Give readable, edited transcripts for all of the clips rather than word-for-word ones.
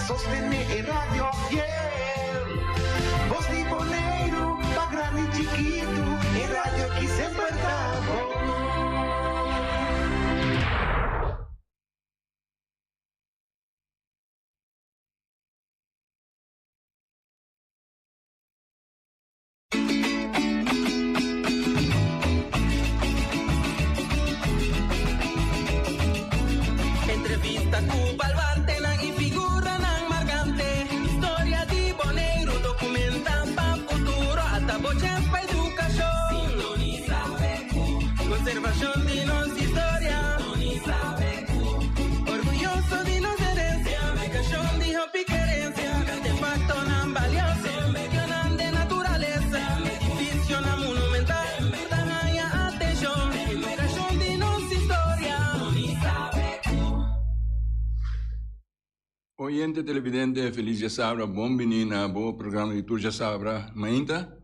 sostenere Radio Fiel. Voz de Bonaire, pa grande e chiquito, e rádio que sempre tá bom. Entrevista cu Balvarte nang ifigura nang margante. Historia di Bonaire documentan pa futuro ata boches pa educación. Sintoniza PQ, conservación de nos historia. Sintoniza PQ, orgulloso de nos herencia. Educación de hopi querencia, artefacto nan valioso. Mencionan de naturaleza, edificio na monumental. Tanaya atención, educación de nos historia. Sintoniza PQ. Oyente televidente, Felicia Sabra, bem-vindo ao programa de Turja Sabra, Mainta,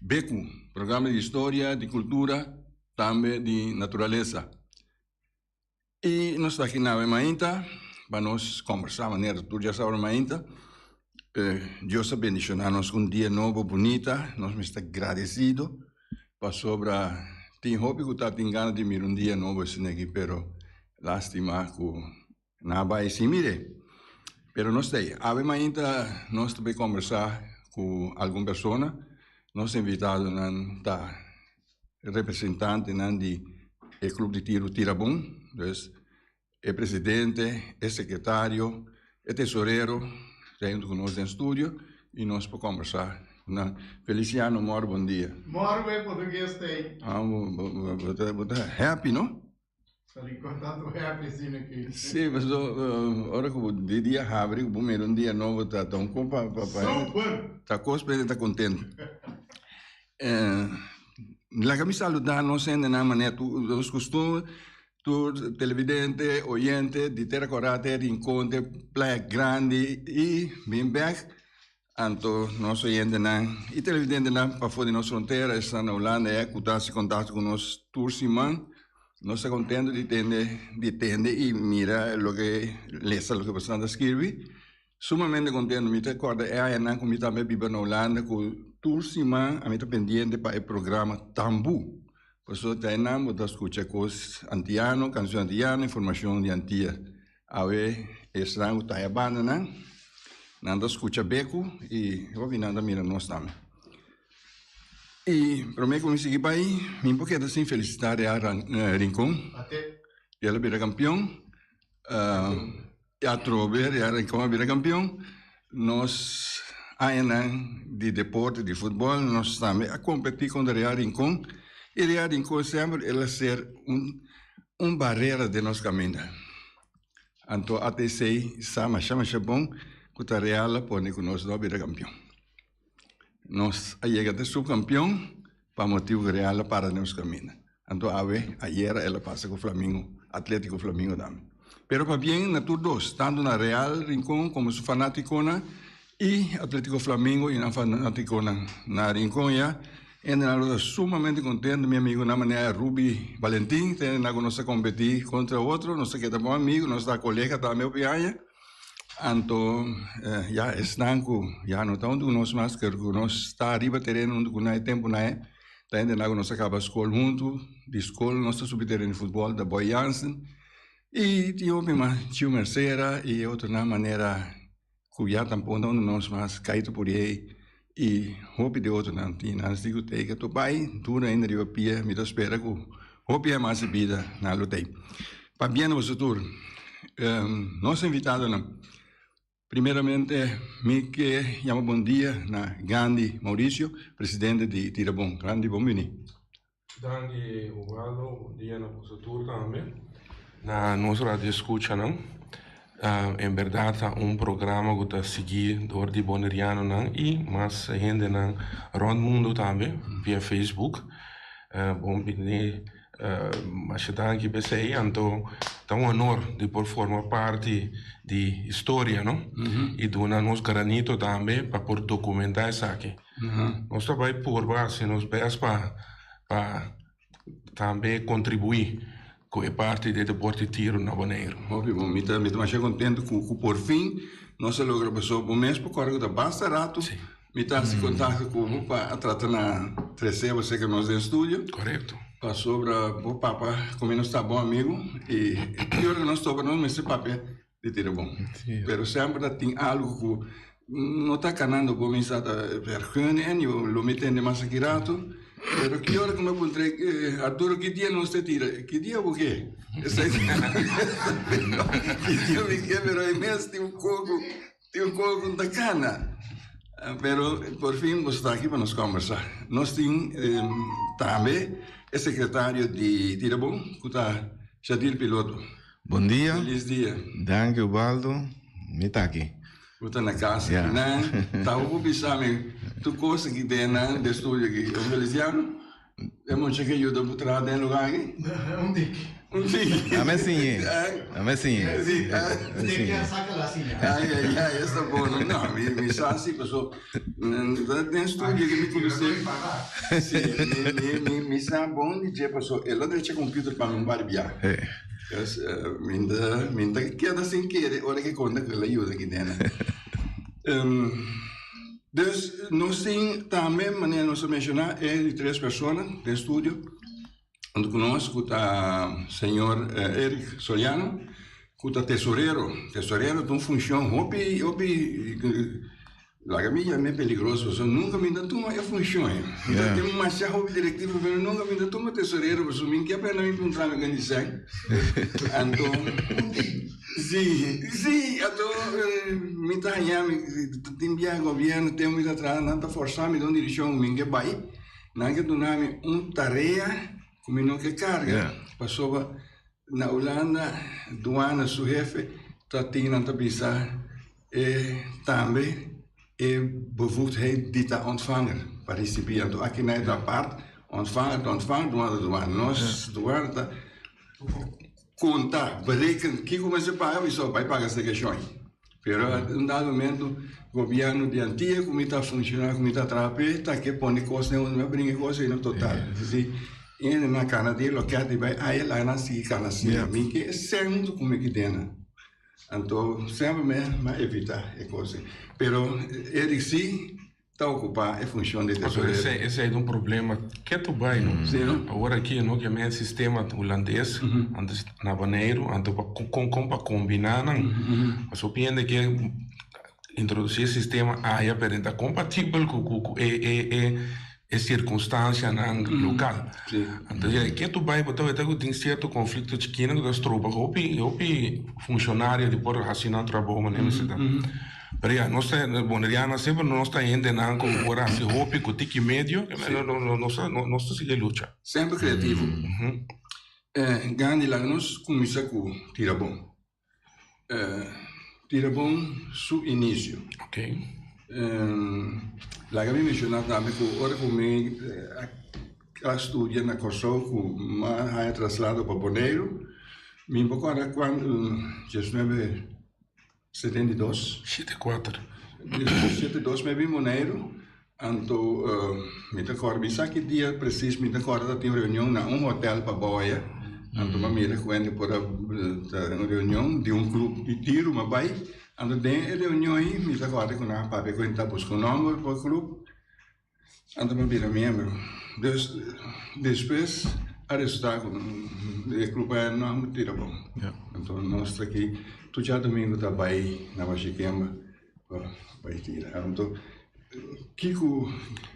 Becu, programa de história, de cultura, também de natureza. E nós estamos aqui na Mainta, para nós conversar de maneira Turja Sabra, Mainta. Deus abençoe-nos com um dia novo, bonita, nós estamos agradecidos para sobra. Tem hobby que está tendo ganas de mirar um dia novo assim aqui, pero lástima que não vai se mire. Pero nós sei, ainda nós também conversar com alguma pessoa, nós invitado na representante do clube de tiro Tirabum, é presidente, é secretário, é tesoureiro, junto conosco no estúdio e nós para conversar. Feliciano, Moro, bom dia. Moro é português tem. Happy, não? Estou contando happy assim aqui. Sim, mas ora que o dia abre, o primeiro dia novo tá tão com papai. Tá cospendo, tá contente. La que me saludar não sendo na maneira dos costumes, tu televidente, oyente, de ter caráter, encontro, playa grande e bem back. Anto nosso oyente e televidente para fora de nossa fronteira, está na Holanda, se contato com nós turciman. Nós estamos contentes de entender e mira o que lesa o que você está escrevendo. Sumamente contente, me recorda é a como também vive na Holanda, com turcima, a mim está pendente para o programa Tambu. Por isso, está aí, você escuta coisas antiano, canção antiana, informação de antia. A ver, está aí a banda, nada escuta beco e eu vi nada mira nós também. E para mim, como segui para aí, me pouquinho assim felicitar a Rincon. Ela vira campeão. A Trover, a Rincon vira campeão. Nós, ainda de deporte, de futebol, nós também a competir com a Real Rincon. E a Real Rincon sempre ela ser barreira de nosso caminho. Então, até sei, chama bom, que a Real pode conosco vira campeão. Nós chegamos a subcampeão para motivo real para nosso caminho. Então, ayer ela passa com o Flamengo, Atlético Flamengo também. Pero para bem, na tudo dois, tanto na Real Rincon como su fanaticona e Atlético Flamengo e na fanaticona na Rincon já. Estou sumamente contente, meu amigo, na maneira Ruby Valentim, tem na nossa competir contra outro, não sei que é bom amigo, nossa colega também o pianha. Então, já estanco, já não está onde nós mais que nós está arriba terreno onde nós tempo não é, está ainda na nossa acaba escola junto, de escola nossa subterrâneo de futebol da Boy Jansen e de outra tio Merceira e outra na maneira que já tampouco onde nós mais caído por aí e roupa de outro não tinha nada digo que tu pai tu ainda de pia me espera que roupa é mais vida na lutei. Para bem no futuro, nosso invitado não. Primeiramente, me que chamo bom dia na Gandhi Maurício, presidente de Tirabum. Gandhi, bem-vindo. Gandhi, bom dia na futuro também. Na nossa rádio escuta, não? Em verdade, programa que está seguindo de Boneriano, não? E mas ainda não rondo mundo também, via Facebook. Bom-vindo. Mas está aqui para sair, então é um honor de por formar parte de história, não? E do nosso granito também para por documentar isso aqui. Nós também por base, nós vemos para também contribuir que é parte do deporte tiro na Bonaire. Óbvio, me está mais contente com por fim, nós logra pessoa por mês, por causa da basta rato, me está se contato com o para tratar na 13, você que nós em estúdio. Correto. Para sobre o papa, como nós está bom amigo, e eu que nós estamos não nesse papel de ter bom. Pero sempre tem algo que não está canando por mim, está vergonha, eu lo metendo mais aqui rato. Pero que hora que me encontrei, Arturo, que dia não se tira? Que dia o quê? Que dia me quer, pero é mesmo tem um coco da cana. Pero por fim, você está aqui para nos conversar. Nós temos também o secretário de Tirabom, que está Shadir Piloto. Bom dia. Feliz dia. Danke, Ubaldo. Me está aqui. Está na casa, né? Tá o bisame, tu coisa que tem na de estúdio aqui. O Feliciano, é muito que ajuda para trás dentro do lugar aqui. Dik. Dik. A messinha. A messinha. Sim. Dik saca lá assim. Ai, essa boa. Não, me sabe, pessoal. Tem estúdio que me conhece. Sim, me sabe bom de dizer, pessoal. Ela deixa computer para me barbear. Minda queda sem querer, olha que conta que ela ajuda aqui dentro. Dus, nós temos também, maneira nós mencionar, de 3 pessoas de estúdio, onde conosco está o senhor Eric Soliano, que está tesoureiro de uma função, lá que me é peligroso, eu nunca me dá uma função. Então, tem uma chave diretivo, mas nunca me dá uma tesoureiro, mas eu me quer para não encontrar me organizar. Então, sim, então, me está aí, tem viagem governo, tem muito atrás, não está forçando, me dá uma direção, me quer vai, não quer dar-me uma tarefa, como não quer carga. Passou na Holanda, doana, seu chefe, está tendo a pensar, e também, bevoegdheid die te ontvangen, participiënt. Als je naar dat part ontvangen, douane. Nós, douane, contar, berekent, que como se paga, e só vai pagar essa questão. Pero, em dado momento, o governo de antiga, como está funcionando, como está trabalhando, está que põe coisas, não brinca coisas no total. E na cana dele, o que é de vai, aí lá nasce, cana assim, a mim que é sempre como que tem. Então, sempre me evitar a coisa. Pero ele sim está ocupado em função de tesoureiro. Esse é um problema que tu vai, não? Agora aqui, não, que é o sistema holandês, antes na Bonaire, antes para combinar, não? Mas eu penso que introduzir esse sistema aí para estar compatível com a circunstância local. Então, que tu vai botar tem certo conflito de que não gastou, porque funcionário de por assinar trabalho, mas não se dá. Mas nós boneriana sempre nós está indo na como agora se hope com tique médio, nós se luta. Sempre criativo. Gandhi lá nós começa com Tirabom. Tirabom su início. Ok. La que mi mencionava também que ora comigo a estudar na Kosovo, que mais é traslado para Bonaire, me agora quando 1972, 72 me vi Bonaire, então me recordo, me sabe que dia preciso, me recordo que tinha reunião na hotel para Boia, então me recordo por a reunião de grupo de tiro, mas vai. Então, tem reuniões, me recordo que na papel que está buscando nome para o clube. Então, me vira membro. Depois, a resultado, o clube é não tira bom. Então, nós aqui, tu já domingo está bem na Baixikemba, vai tirar. Então, que o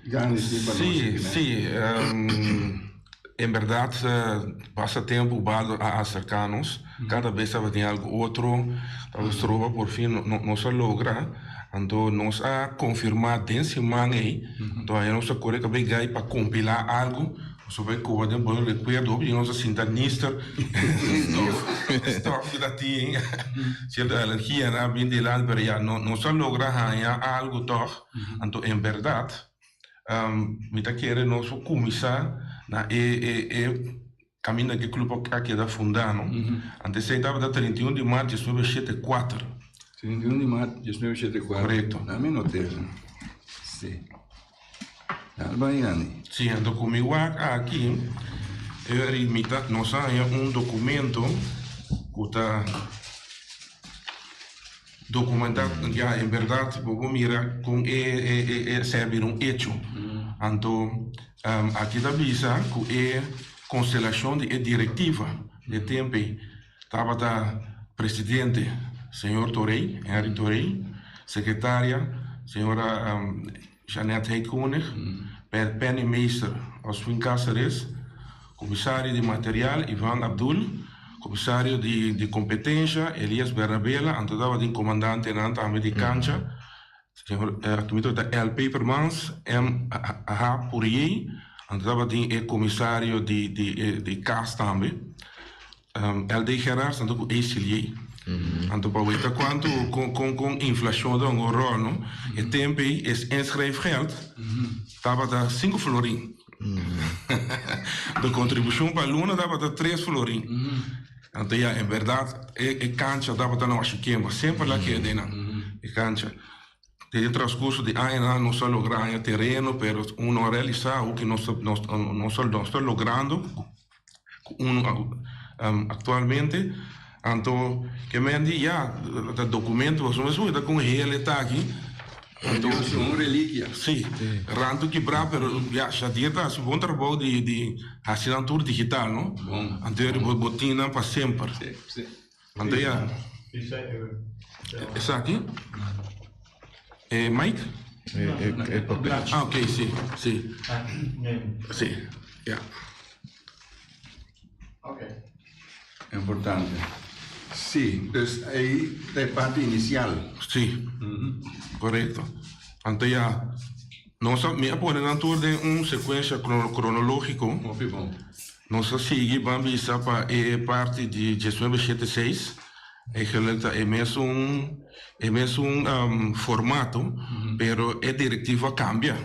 ganha de para nós? Sim. Em verdade, passa tempo a acercar-nos, cada vez tem algo outro, talvez trova por fim não se logra, então nós a confirmar dentro semana aí, então aí nós a correr que vai para compilar algo, sobre que o bom recuerdo e nós assim da nister, stof da tinha, certa energia na bem de lá, mas não se logra algo toch, então em verdade, me tá querendo nós começar na caminho que o clube aqui da fundando. Antes estava da 31 de março de 1974. 31 de março de 1974. Correto. Na minha notícia. Sim. Albaiani. Sim, então comigo aqui, nós temos documento que está documentado, já em verdade, vou mirar com servir hecho. Então, aqui da visa que constelação de diretiva de tempo, estava da presidente, senhor Torrey, Henry Torrey, secretária, senhora Jeanette Heikonig, penningmeester Oswin Cáceres, comissário de material Ivan Abdul, comissário de competência Elias Bernabela, antodava de comandante também de cancha, senhor da L. Papermans, H. Pourier, antodava de comissário de CAS também, LD Gerards, antodava de ECLIer. Então, para ver quanto com inflação de rol, não? E tempo é inschrijfgeld, estava da 5 florin. De contribuição para a aluna dava da 3 florin. Então, em verdade, a cancha dava da nossa queima, sempre lá que é dentro. A cancha. Tem transcurso de ano não só lograr terreno, mas não realizar o que nós estamos logrando atualmente. Então, que me diz, o documento, mas com ele está aqui. Então, é uma relíquia. Sim, ranto quebrar, mas já dieta é um bom trabalho de assinatura digital, não? Bom. Então, ele botina para sempre. Sim. Então, essa aqui? É Mike? É papel. Ok, sim. Sim. Sim, Ok. Importante. Sim, então aí é parte inicial. Sim, correto. Então, nós me põe na tour de sequência cronológico. Muito bom. Nós seguimos para a parte de 1976. É mesmo formato, pero a diretiva cambia.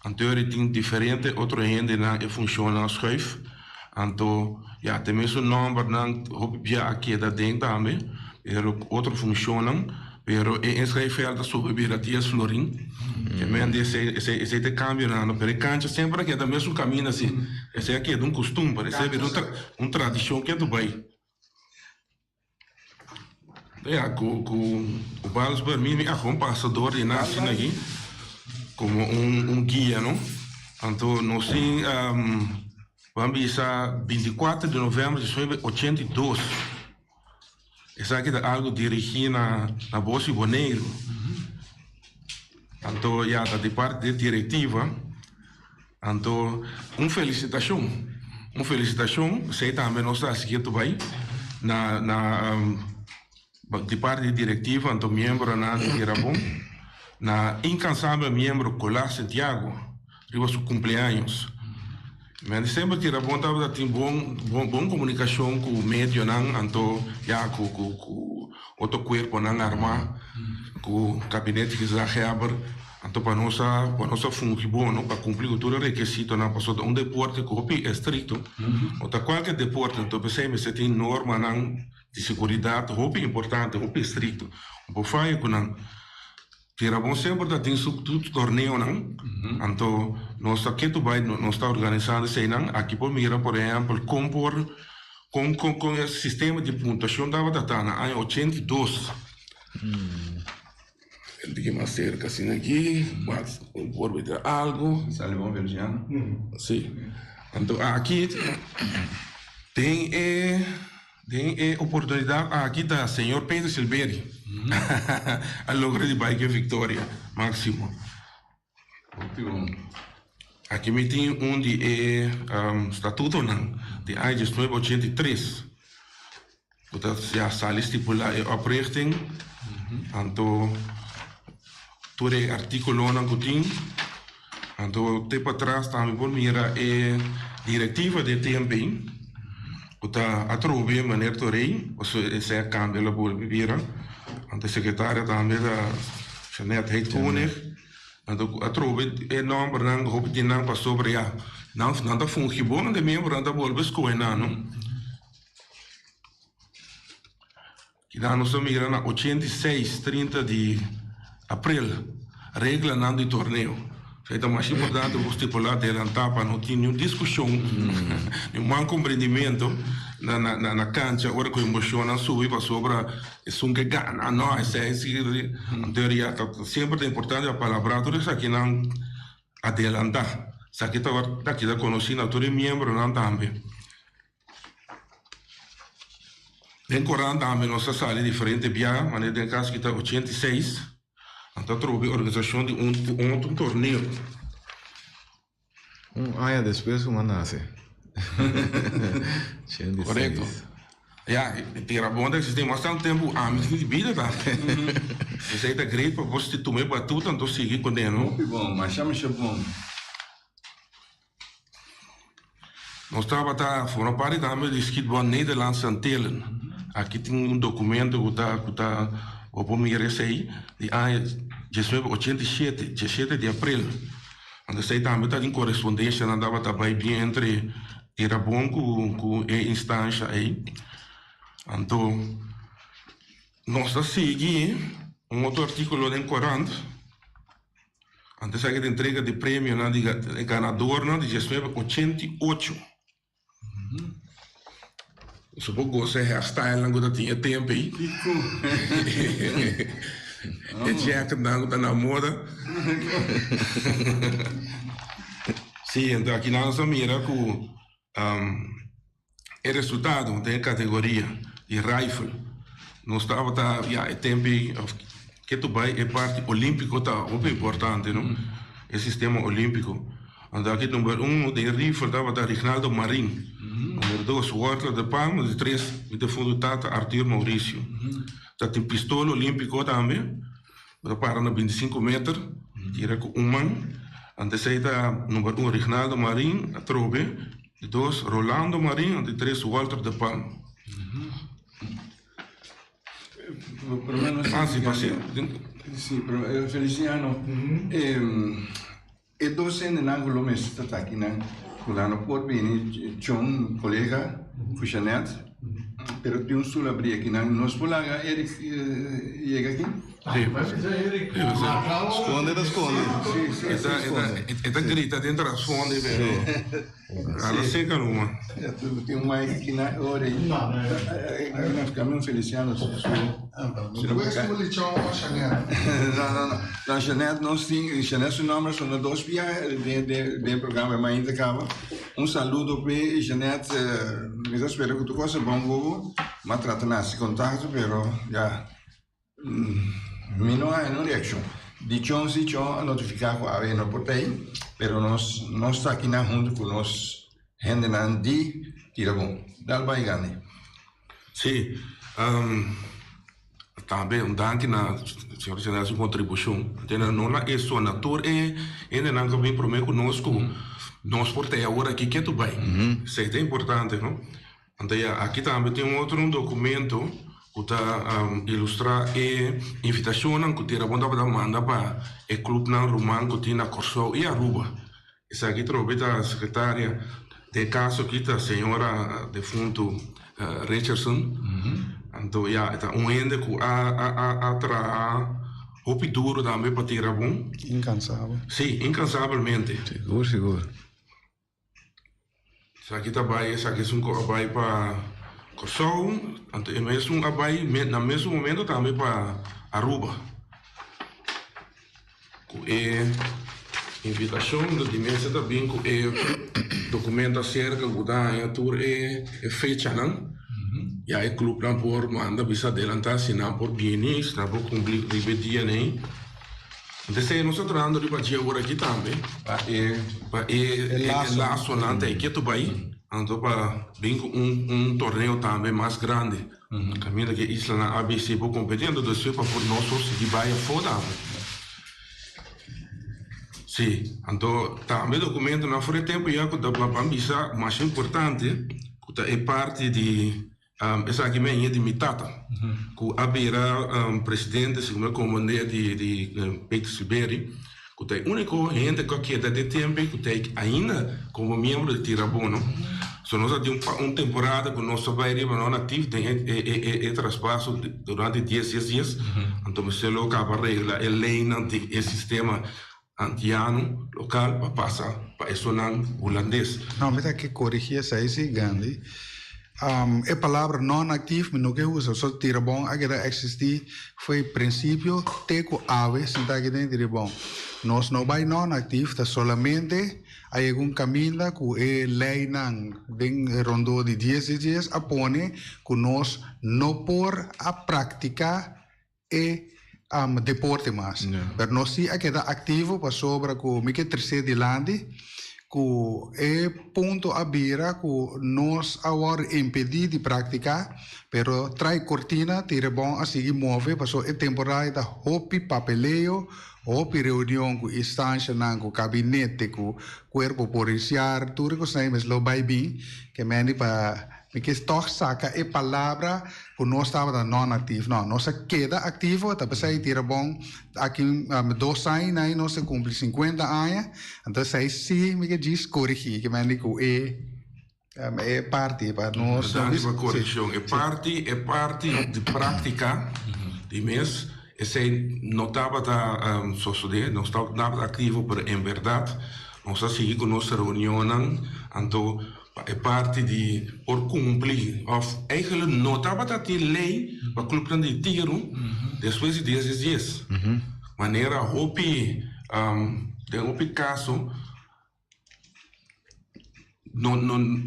Então, ele tem diferente, outro ainda não funciona schuif. Então, tem mesmo nome, não já aqui da dentro também, pero outro funcionam, pero inschrijfgeld sobre biratias florin. Que men esse de cambio não, pero cancha sempre que é do mesmo caminho assim. Esse aqui é de costume, parece tradição que é do bem. O Balos para mim é um passador de nascimento aqui, como guia, não? Então, nós temos vamos a 24 de novembro de 1982. Isso aqui é algo dirigido na Bolsa de Boneiro. Então, da parte da diretiva. Então, uma felicitação. Sei também nós estamos aqui também. De parte da diretiva, então, membro na Tirabon. Na incansável membro Colar Santiago. Riba seu cumpleaños. Mas sempre tira bom comunicação com o meio, então com outro corpo armado, com o gabinete que já reabre, então para nossa função bom, para cumprir todo o requisito, não passou um deporte que é estrito, ou qualquer deporte, então você tem norma de segurança, é importante, é estrito, por fazer com tira bom sempre da tem tudo torneio não, então nós aqui também nós está organizando sei não, aqui por mira por exemplo compor com o sistema de pontuação dava data na ano 82. Ele tem mais cerca assim aqui, mas por ver algo. Sale bom Virgiano? Sim. Então aqui tem oportunidade aqui da senhor Pedro Silveri. A lograr de bike vitória máximo. Muito bom. Aqui me tem de estatuto não de ano de 1983. Portanto, já sale estipular a oprichting. Então, todo artigo não que tem. Então, tempo atrás também por mira diretiva de TMB. Está a trover de maneira torei, ou seja, cambia a boa bebida. A secretária também da Jeanette Heikonig. Então, a trover é nome não roupa de não para sobre a não da função bom de membro da boa escola não. Que dá nós mira na 86 30 de abril regra não de torneio. Então, mais importante é estipular adelantar para não ter nenhuma discussão, nenhum compreendimento na cancha, agora que a emoção sube para sobre isso que gana, não, essa é a teoria, sempre é importante a palavra, tudo isso aqui não adelantar, isso aqui está daqui da conhecida, todo membro não também. Em Corão também, nossa sala é diferente, mas tem caso que está 86, então trouxe a organização de um torneio. Depois nasce. Correto. Era bom que você tem bastante tempo a minha vida, tá? Isso aí tá grande para você tomar batuta, então seguir com ele, não? Muito bom, mas chama-se bom. Nós estávamos fora parte também de skateboard Nederlandse Antillen. Aqui tem documento que está o primeiro aí, de 87, 17 de abril. Então, sei também está em correspondência, andava também bem entre era bom com a instância aí. Então, nós seguimos outro artigo em Corão. Antes de entrega de prêmio de ganador de 88. Supo gosto é hairstyle, não tinha tempo aí. É jacket, não está na moda. Sim, então aqui nós mira com o resultado da categoria de rifle. Nós estava é tempo que tu vai é parte olímpico tá muito importante, não? É sistema olímpico. Então aqui número 1 de rifle estava da Rinaldo Marin. Número 2, Walter de Palma. De 3, de fundo Tata Arthur Maurício. Tem pistola olímpico também. Para na 25 metros. Tira com um man. Antes aí está número 1, Rinaldo Marin, a Trobe. De 2, Rolando Marin. De 3, Walter de Palma. Sim, Feliciano. E docente na Colômbia está aqui na Colômbia por bem, John colega, Fuxanet, pero tem solo abrir aqui na nós polaga Eric chega aqui. Esconde. Está grita dentro das fontes, velho. Ela seca numa. Tem mais aqui na hora aí. Aqui nós caminhamos Feliciano. Não, Jeanette, nós temos, Jeanette, seu nome são dois dias de programa, mas ainda acaba. Saludo para Jeanette, eu espero que tu possa bom, mas trata-se contato, pero já. Não há reação. De chão se chão notificar com a vez no portei, pero nós está aqui na junto com nós gente não de tira bom. Dal vai ganhar. Sim. Também danke na senhora Janela sua contribuição. Não é só na tour ainda não vem para mim conosco. Nós portei agora aqui que tu vai. Isso é importante, não? Então aqui também tem outro documento que ilustra a invitação que tira banda para manda para o clube na Romano que tem na Corsou e Aruba. Essa aqui trouxe a secretária de caso aqui a senhora defunto Richardson. Então está ende que a hopi duro também para tirar bom. Incansável. Sim, incansavelmente. Seguro. Essa aqui essa aqui é um abai para Corsou, é mesmo um abai no mesmo momento também para Aruba. É invitação da dimensão também que é documento acerca da tour é fecha, não? E aí o clube não pode mandar bisa adelantar se não por bienes, não por cumprir dia nem. Então se nós estamos andando de batia agora aqui também, é laço nante aqui tu vai, então para bem um torneio também mais grande. Caminho que isla na ABC por competindo do seu para por nós se vai fora. Sim, então também documento na fora tempo já que da bisa mais importante, que é parte de essa aqui é de mitata, que a presidente, segundo comandante de Peito Siberi, que é o único gente que é de tempo que é ainda como membro de Tirabono. So nós temos temporada que nós vai ir não ativo tem traspasso durante 10 dias, então se lo acaba regla é lei não tem sistema antiano local para passar para isso não holandês. Não, mas é que corrigir essa aí, Gandhi. A palavra non-ativo, mas não que usa, só tira bom, a que existir foi princípio, teco ave, sentar aqui dentro de bom. Nós não vai non-ativo, tá solamente aí um caminho que é lei não, den rondo de 10 dias, apone que nós não por a prática e deporte mais. Mas nós sim a queda ativo para sobre que me que terceiro de lande, que é ponto a beira que nós agora impedir de praticar, pero trai cortina, tira bom a seguir move, passou é temporada da hopi papeleo, hopi reunião com instância na com gabinete com corpo policial, tudo que sai mas lo vai bem, que meni para porque toch saca é palavra que nós estava da non ativo, não, nós queda ativo, tá para tira bom aqui 2 anos aí nós cumpre 50 anos, então sai sim me que diz corrigir que meni que é parte para nós. Uma correção, é parte de prática de mês. Esse não estava não estava ativo, mas em verdade nós seguimos com nossa reunião, então é parte de por cumprir, of eigenlijk não estava ativo lei para cumprir de tiro depois de 10 dias. Maneira hopi caso não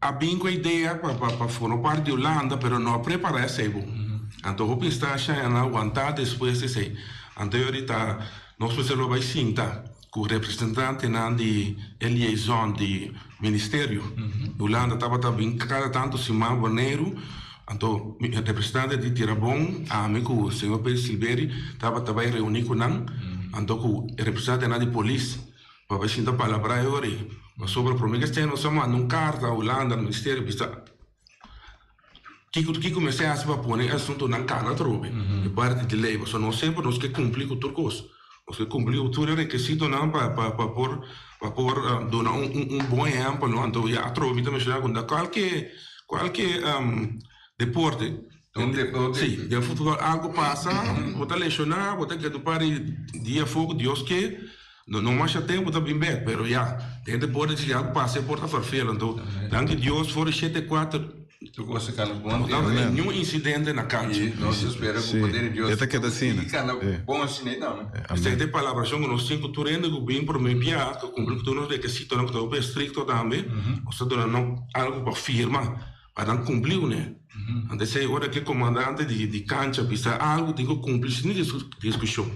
há bem com a ideia para formar parte de Holanda, mas não preparar esse então hopi está a aguentar depois de sei. Então ahorita nós precisamos vai sentar com o representante de liaison de ministério. Holanda estava também cada tanto semana janeiro. Então o representante de Tirabon, amigo o senhor Pedro Silveri, estava também reunido com nós. Então o representante de polícia para vai sentar palavra aí. Mas sobre o problema que tem nós somos num carta Holanda no ministério está que comecei a se pôr assunto na cara trove de parte de lei, mas não sempre nós que cumprir com tudo coisa. Nós que cumprir o tudo requisito não para por dar bom exemplo, não então já trove também chega com qualquer deporte. Sim, de futebol algo passa, bota lesionar, bota que tu pare dia fogo Deus que não mais tempo também bem, mas já tem deporte que algo passa porta farfela, então danke Deus for 7-4 não tem nenhum incidente na cancha. Nós esperamos que o poder de Deus fique bom assim, não. Essa é a palavra que nós temos que turendo que bem por meio que cumprir tudo os requisitos, não que está estricto também. Nós estamos algo para firma, para não cumprir, né? Então se agora que comandante de cancha precisa algo tem que cumprir sem discussão.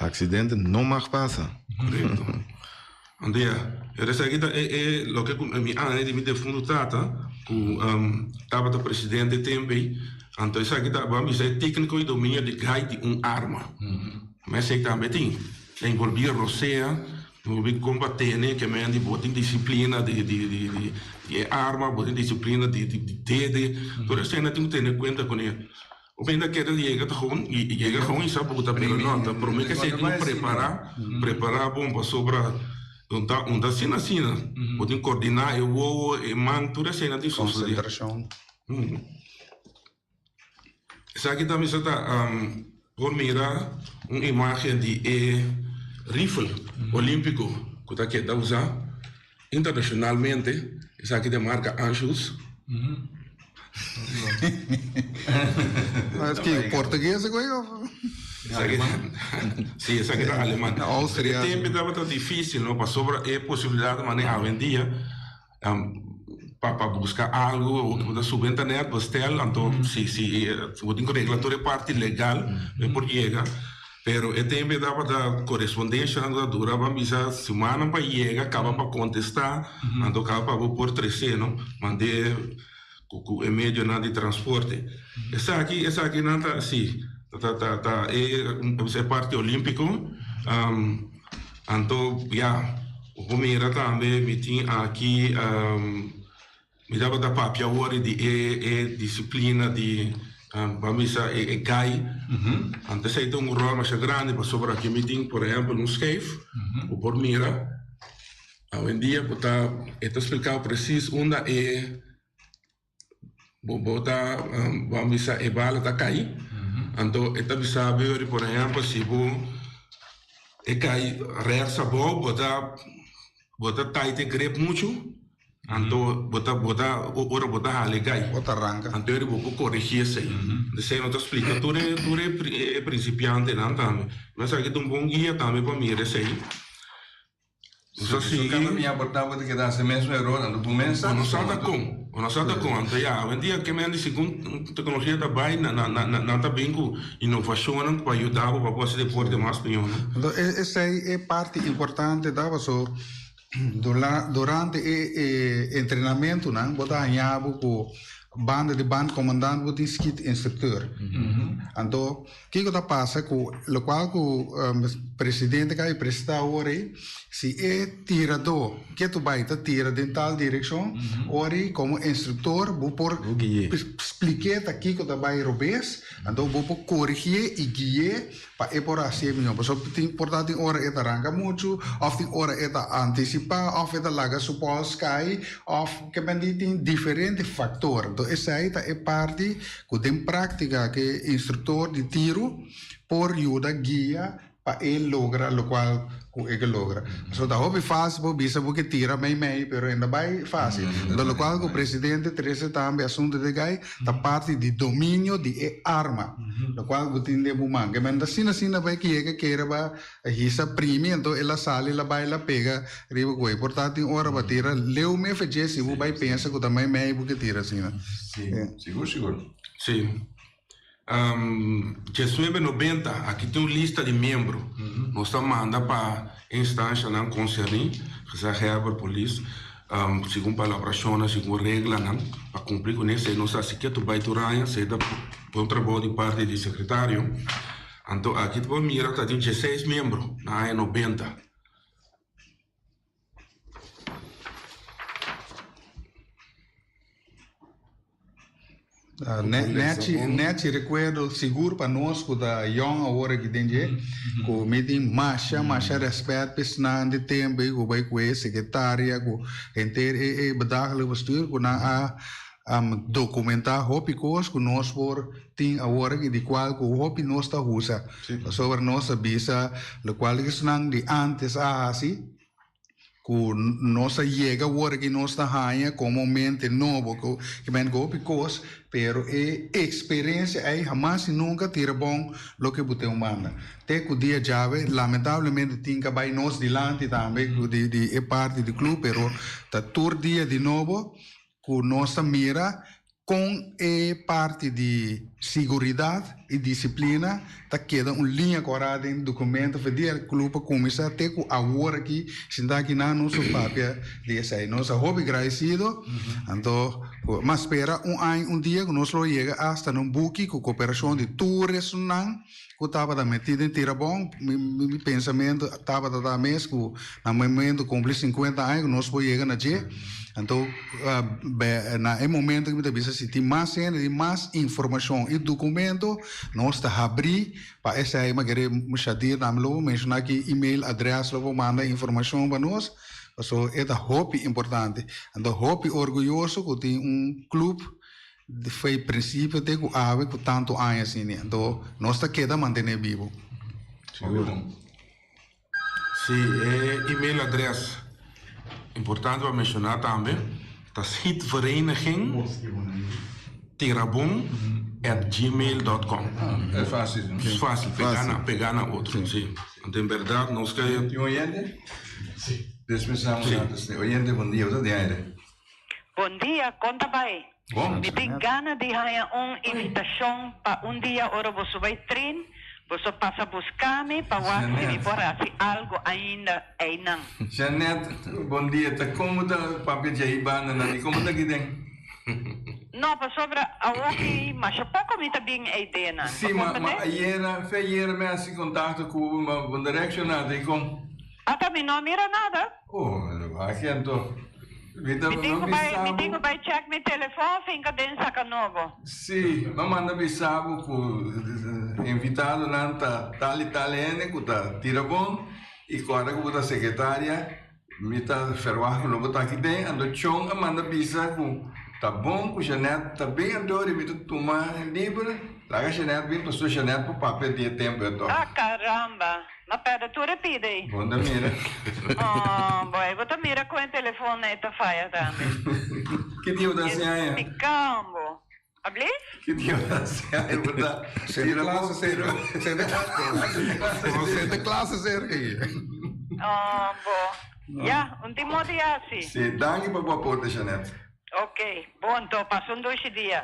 Acidente não mais passa. Correto. Então essa aqui é o que a minha de fundo trata. Estava o presidente também, então isso aqui vamos dizer técnico e domínio de guide de arma. Mas aí também tem envolver Roseia, envolver combater, né, que é de botar disciplina de arma, botar disciplina de dedo, toda essa ainda tem que ter em conta com ele. O bem da queda chega com isso botar pela nota, por mim que se tem que preparar bom para sobrar Onda sina, podem coordenar eu e man tudo assim na concentração. Essa aqui também está por mirar uma imagem de rifle olímpico que está aqui a usar internacionalmente. Essa aqui de marca Anschutz. Mas que português é Sim, essa aqui é alemã. Na Áustria. O tempo estava difícil, não? Para sobre a possibilidade de manejar vendia para buscar algo, ou da sua internet, bastel, então, se o regulatório é parte legal, por chegar. Pero o tempo dava da correspondência, durava a semana para chegar, acaba para contestar, então acaba para por 13, não? Mandei o meio de transporte. Essa aqui não está assim. É parte olímpico, então já o mira também me tinha aqui me dava da papia hora de disciplina de vamos dizer gai, então se tem rol mais grande para sobre aqui me tinha por exemplo no skate ou por mira, hoje em dia está explicado preciso onde é botar vamos dizer a bala está cair. Então, esta bisa ver, por exemplo, se vou e cai rearsa bo bota taite grep mucho anto bota ora bota hale gai Bota arranca. anto eri boco corrigir sei de sei não te explica tu é principiante não também mas aqui tu bom guia também para mim sei Então, se cada minha portava de que dá esse mesmo erro, não do menos. não sabe como então já um dia que me ande segundo tecnologia da bai na tá bem com inovação para ajudar para fazer depois de mais pinhão Então, essa aí é parte importante, tá? Durante o treinamento, né? Botar anhabo com banda de band comandante, botar skit instrutor. Então, o que está passa com o qual o presidente que presta ora se é tirador, que tu vai tira em tal direção, ora como instrutor, vou por explicar aqui que tu vai robes, então vou por corrigir e guiar para ir por assim melhor. Porque é importante ora é arranca muito, ou ora é antecipar, ou é laga supos cai, ou que tem diferentes fatores. Então essa aí é parte que tem prática que instrutor de tiro por ajuda guia para ele lograr o qual ele logra. So da hobby fácil por bisa porque tira meio, pero ainda vai fácil. Do qual o presidente treze também assunto de gai da parte de domínio de arma. Do qual o tem de bumang. Que manda sina vai que queira ba hisa primi então ela sale ela vai ela pega riba coi. Portanto hora ba tira leu me fez se vai pensa que também meio porque tira sina. Seguro. sim 1990, aqui tem uma lista de membros. Nós estamos mandando para a instância não concernir, que é a Herbert Police, segundo a operação, segundo a regra, para cumprir com isso. Nós sabemos que tu vai turanha, se dá um trabalho de parte do secretário. Então, aqui tu vai mirar, tem 16 membros na área 90. Net recuerdo seguro para nós que da young agora que tem que meeting marcha respeito pessoal de tempo que vai com a secretária com gente bedagelijk bestuur que na documentar hopi coisas que nós por tem agora que de qual que hopi nós está usa sobre nós avisa o qual que são de antes assim que nossa chega agora que nós está ganha como mente novo que vem com picos, pero a experiência aí jamais nunca tira bom lo que você manda. Até que o dia jave lamentavelmente tem que vai nós delante também de parte do clube, pero tá todo dia de novo que nossa mira com a parte de segurança e disciplina, tá queda linha corada em documento federal clube começar até que agora aqui se dá aqui na nosso papel desse aí. Nós hobby agradecido, então mas espera um dia que nós lo chega hasta num buque com cooperação de tours não que estava metido em Tirabon, meu pensamento estava da mês que no momento cumprir 50 anos nós vamos chegar na G. Então, no momento que me se tem mais cena, de mais informação e documento, nós está abrir para essa aí, mas queremos chadir, mencionar aqui e-mail, adresse, vou mandar informação para nós. So, é hobby importante. Então, hobby orgulhoso que tem clube foi princípio de que ave com tanto anos assim, então nós está queda manter vivo. Seguro. Sim, e-mail adresse. Importante para mencionar também, tá hitvereniging tirabum@gmail.com. É fácil. É fácil, pegar na outro, sim. Então, em verdade, nós que tem oyente? Sim. Dispensamos antes. Oyente, bom dia, você tem Bom dia, conta vai. Bom. Me tem gana de ganhar uma invitação para dia hora você vai treinar. Você passa a buscar-me para você por assim algo ainda é não. Janete, bom dia. Tá como tá papi Jaibana nani? Como tá aqui Não, para sobre a outra, mas pouco me tá bem a ideia não. Sim, mas ayer me assim contato com uma direcionada e com. Até me não mira nada. Oh, aqui então. Me tenho que check meu telefone, fica dentro saca novo. Sim, mas manda bisabo que invitado nanta tal italiano que tá tira bom e agora que tá secretária me tá ferroar que não tá aqui dentro, ando chong manda bisa que tá bom, que Janete tá bem andor e me tá tomar livre. Traga Jeanette, vem para Jeanette para o papel de tempo. Ah, caramba. Mas pera, tu repite aí. Bom, da mira. Boy, vou mira com o telefone e tá faia também. Que dia da senha? Picambo. Abli? Que dia da senha? Vou dar. Sente classe zero aí. Bom. Já, último dia assim. Se dangue para boa porta, Jeanette. Ok, bom, então passam 2 dias.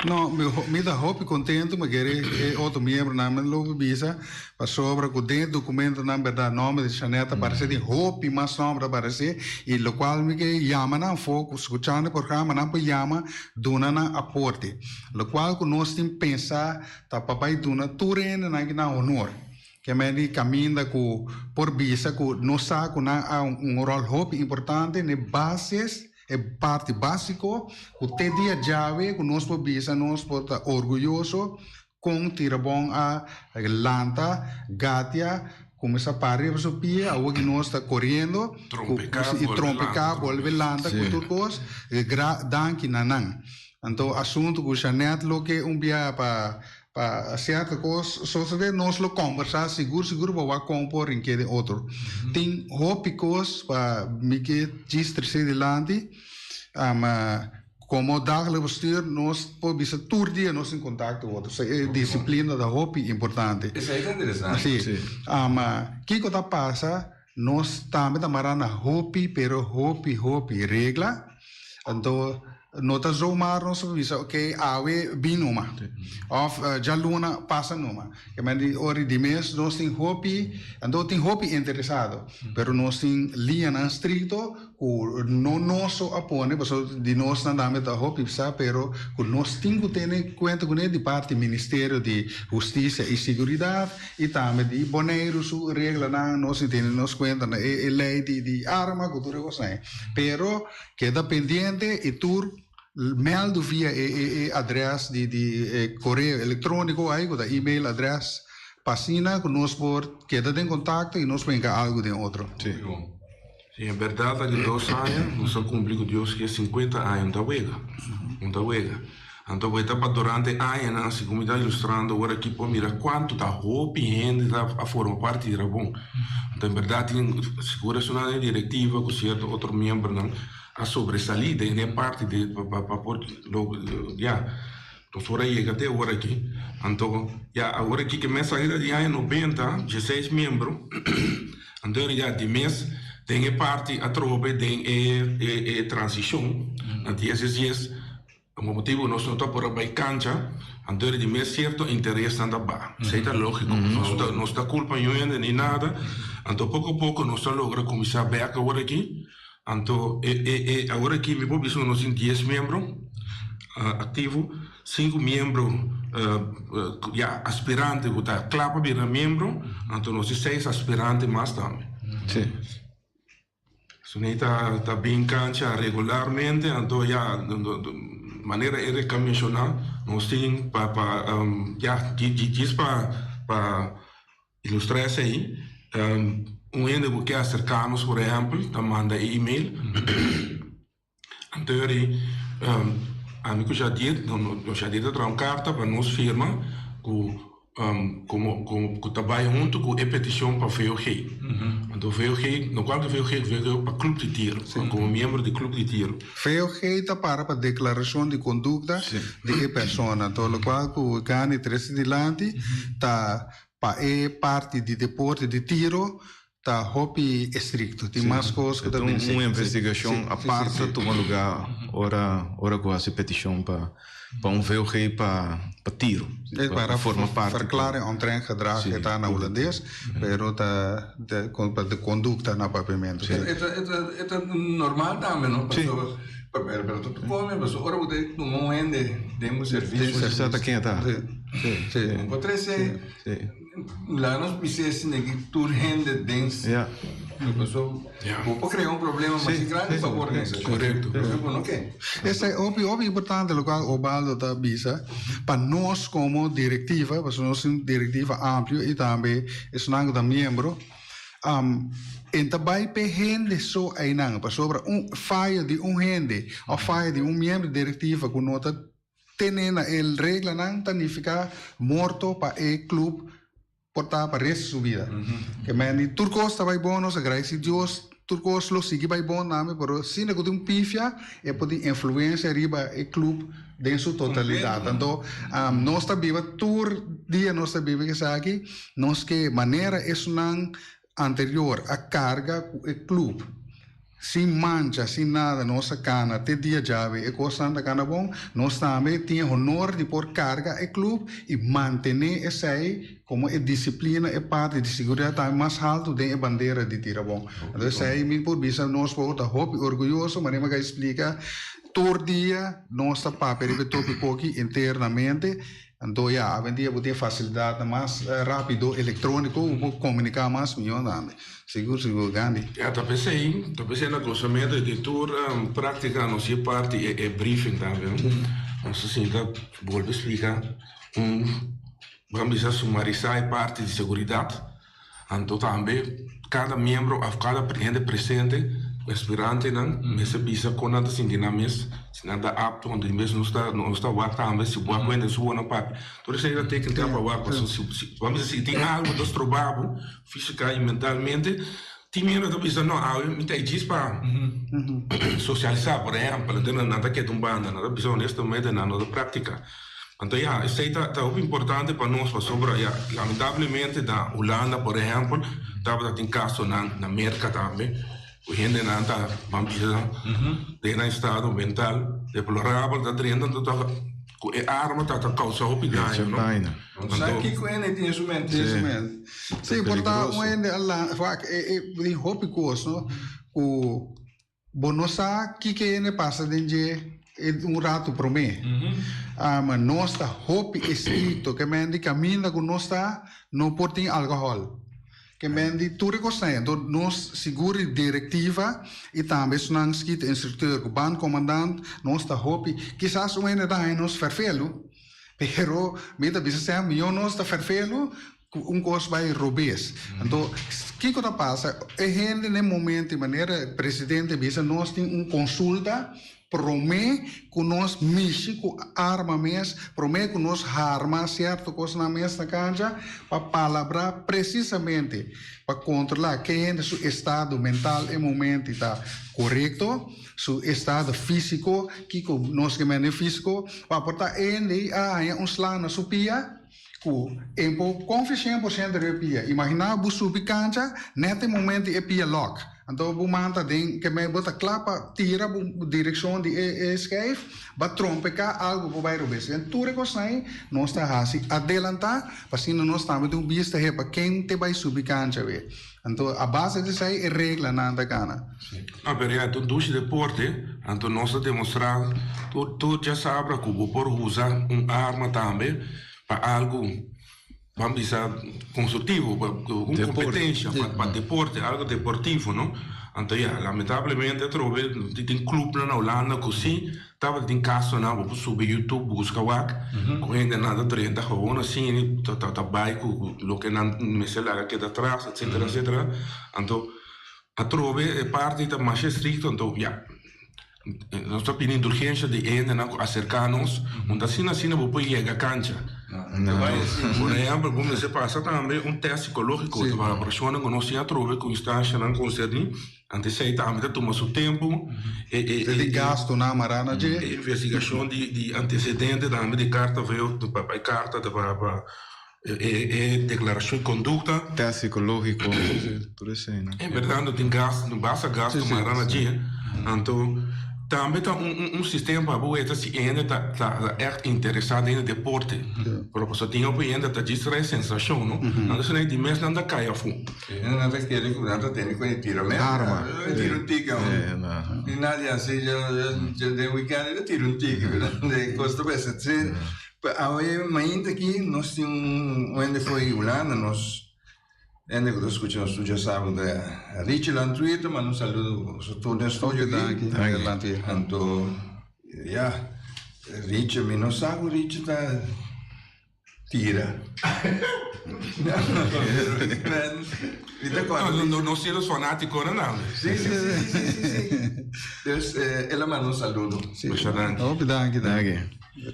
Não, me dá roupa contento, mas querer outro membro na minha logo visa, para sobra com dentro documento na verdade nome de Jeanette aparece de roupa mais nome aparece e lo qual me que chama na foco escutando por programa na chama dona na aporte, lo qual que nós tem pensar tá papai dona turena na honor. Que me caminha com por visa com nós saco na rol roupa importante ne bases é parte básico o te dia chave que nós por visa nós por orgulhoso com tira bom a lanta gatia começa a parir a subir a que nós está correndo e trompecar volve lanta com tudo coisa danke nanang então assunto com Jeanette lo que dia para certa coisa, só se nós lo conversar seguro vai compor em que de outro. Tem hópicos para me que distribuir delante, como dagelijks bestuur, nós podemos todo dia nós em contato outro. É disciplina da hópi importante. Isso aí é interessante. Sim. Que coisa passa? Nós também estamos na hópi, pero hópi regla. Então nota zomaar nos visa ok awe binuma of jaluna passa numa que me ori de mês nós tem hobby ando tem hobby interessado pero nós tem linha na estrito o no nosso apone porque de nós não dá meta hobby sa pero o nós tem que ter conta com de parte Ministério de Justiça e Seguridade e também de boneiro su regra na nós tem nos conta na lei de arma cultura coisa pero queda pendiente e tur melde via adres de correio eletrônico aí da e-mail adres passina que nós por queda em contato e nós venga algo de outro. Sim, é verdade que 2 anos nós cumprimos Deus que 50 anos da wega. Então vai estar durante anos assim como está ilustrando agora aqui para mirar quanto da roupa e gente a formar parte de bom. Então, em verdade, segura uma diretiva com certo outro membro não a sobressalida em parte de então fora aí até agora aqui então agora aqui que mês saída de ano 90 16 membros então já de mês tem parte a tropa tem transição até esses o motivo nós não está por a cancha então de mês certo interesse anda ba seita lógico não está culpa nenhuma nem nada então pouco a pouco nós logra começar a ver agora aqui então, agora aqui me vou dizer nós temos 10 membros ativos, 5 membros aspirantes, que está claro para membro, então nós temos 6 aspirantes mais também. Sim. Isso está bem cancha regularmente, então de maneira convencional, nós temos para ilustrar isso aí. Ende que acercamos, por exemplo, manda e-mail. Então, amigo já disse uma carta para nós firma como trabalho junto com a petição para o VOG. Então, o VOG, no qual o VOG veio para o Clube de Tiro, como membro do Clube de Tiro. VOG está para declaração de conduta de pessoa. Então, o qual o Gani 13 de Lante está para parte de deporte de tiro. Tá hobby estricto, tem mais coisas que também uma investigação a parte toma lugar ora com essa petição para VOG para tiro para formar parte verklaren omtrent gedrag está na holandês pero tá de conduta na papiamento é normal também não pero tu come mas ora você não ende demos serviço você tá quem tá sim pode ser lá nós precisamos de tur gente dentro Vou criar problema mais grande para a organização. Correto. Esse é óbvio importante, o qual o Baldo está visa, para nós como diretiva, porque nós somos diretiva ampla e também é um da membro, então vai para gente só aí não, para sobre falha de gente, ou falha de membro diretiva que nota tenen el regla nan tanifica morto para el club portar para resto de su vida. Que me Turcos está vai bom, nos agradece Deus, Turcos lo sigue vai bom nome, pero se não tem pifia, é pode influência arriba o clube em sua totalidade. Então, nós está viva tur dia nós está viva que está aqui, nós que maneira é não anterior a carga o clube. Sem mancha, sem nada, nossa cana, até dia jave, e coisa da cana bom, nós também temos honor de pôr carga ao clube e manter essa aí como é disciplina, é parte de segurança mais alto da bandeira de tira bom. Então, isso aí, por isso, nós podemos estar orgulhosos, mas eu explica, todo dia, nossa papel é tópico aqui internamente. Então, a vendia pode ter facilidade mais rápido, eletrônico, comunicar mais melhor também. Seguro, Gandhi. Tá pensei na cruzamento de tour, prática, não sei parte, é briefing também. Então, assim, vou explicar, vamos dizer, sumarizar a parte de segurança. Então, também, cada membro, cada cliente presente, aspirante, não, se pisa com nada assim, dinâmicas, se nada apto, onde mesmo não está o também, se o banco ainda sua na parte. Então, isso aí tem que entrar para o banco. Vamos dizer, se tem algo dos trabalho, física e mentalmente, tem menos de pensar, não, eu me tenho disso para socializar, por exemplo, não nada que é de um banda, nada precisa honestamente, nada de prática. Então, isso aí está muito importante para nós, para sobre, lamentavelmente, da Holanda, por exemplo, estava em caso na América também, o gente não está, vamos dizer, tem um estado mental deplorável, está treinando, a arma está causando o ganho, não? Sabe que com ele tem isso mesmo? Sim, portanto, o ele é hobby coisa, o bonosa que ele passa de rato para mim. Mas nós está hobby escrito, que me caminha com nós está, não pode ter álcool. Que mendi tudo costa, então nós segura diretiva e também se não esquita instrutor, o ban comandante, nós está hobby, quizás o ainda dá nós ferfelo, pero meta bisa ser melhor nós está ferfelo, coisa vai robês. Então, que coisa passa? É gente no momento de maneira presidente bisa nós tem consulta promete que nós mexemos com armamentos, promete que nós armamos certo coisa na mesa cancha para palavra precisamente para controlar quem é seu estado mental em momento está correto, seu estado físico, que nós que é físico, para portar ele a slá na supia, que com 100% de pia. Imagina você subir cancha, nesse momento é pia lock. Então, o manta tem que me bota clapa, tira a direção de escape, vai trompecar algo para o bairro. Então, tudo isso aí, nós está assim, adelantar, para assim nós estamos um vista para quem te vai subir cancha. Então, a base disso aí é regra nada cana. Ah, mas tu dos deporte, então nós demonstrar, tu já sabe que o por usar arma também para algo, vamos dizer, construtivo, com competência, para deporte, algo deportivo, não? Então, lamentavelmente, eu trovei, tem clube na Holanda, que sim, estava em caso, não, vou subir YouTube, busca o ac, com ainda nada 30, gewoon assim, tá bairro, o que não me sei lá, que está atrás, etc, etc. Então, a trovei é parte da mais estricta, então, nós estamos pedindo indulgência de ainda acercar-nos, onde assim não vou chegar à cancha. Por exemplo, como você passa também teste psicológico para a pessoa que não se atrove com instância, não consegue, antes de também toma seu tempo. De gasto na marana de investigação de antecedente, também de carta, veio do papai carta, para declaração de conduta. Teste psicológico, tudo isso aí, né? É verdade, não tem gasto, não basta gasto marana de. Então, também tem sistema para se ainda está interessado em deporte. Para a pessoa tem ainda está distraída sensação, não? Não se nem de mês não dá caia fundo. Não vai querer que nada tem que tirar mesmo. Arma. Tira tica. E nada assim já de weekend ele tira tica, de custa bem ser. Aí ainda aqui nós temos onde foi Holanda nós ainda que escutamos tu já sabe da Richie lá no Twitter, mas não saludo todo o estúdio aqui. Então, Richie, me não sabe, Richie está Tira. Não seres fanático, não. Sim. Dus, ela manda saludo. Bedankt.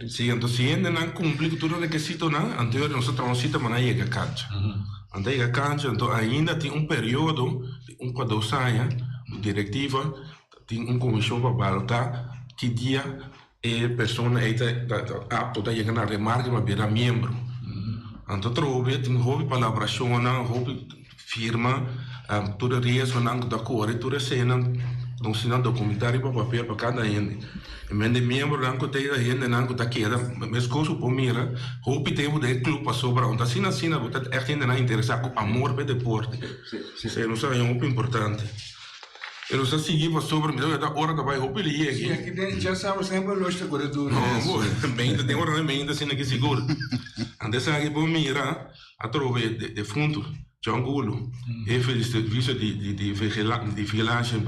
Sim, então se ainda não cumpre tudo o requisito, não, anterior nós transita, mas não chega a cancha. Então chega a cancha, então ainda tem período, de 1 a 2 anos, diretiva, tem comissão para balotar, que dia a pessoa está apta a chegar na remarca, mas virar membro. Então trouxe, tem houve palabração, houve firma, tudo isso, não da cor, tudo cena, não se não documentário para papel para cada gente. Men de membro não que tem a gente não que tá queda, mas coisa por mira, houve tempo de clube para sobrar, então assim é gente não interessa com amor pelo deporte. Sim, não sabe é muito importante. Eu só segui para sobre, mas da hora que vai houve ele aqui. Aqui já sabe sempre los de corredor. Não, bem, tem hora bem assim que seguro. Antes aqui por mira, a trove de fundo. John Gulo, e fez serviço de vigilância,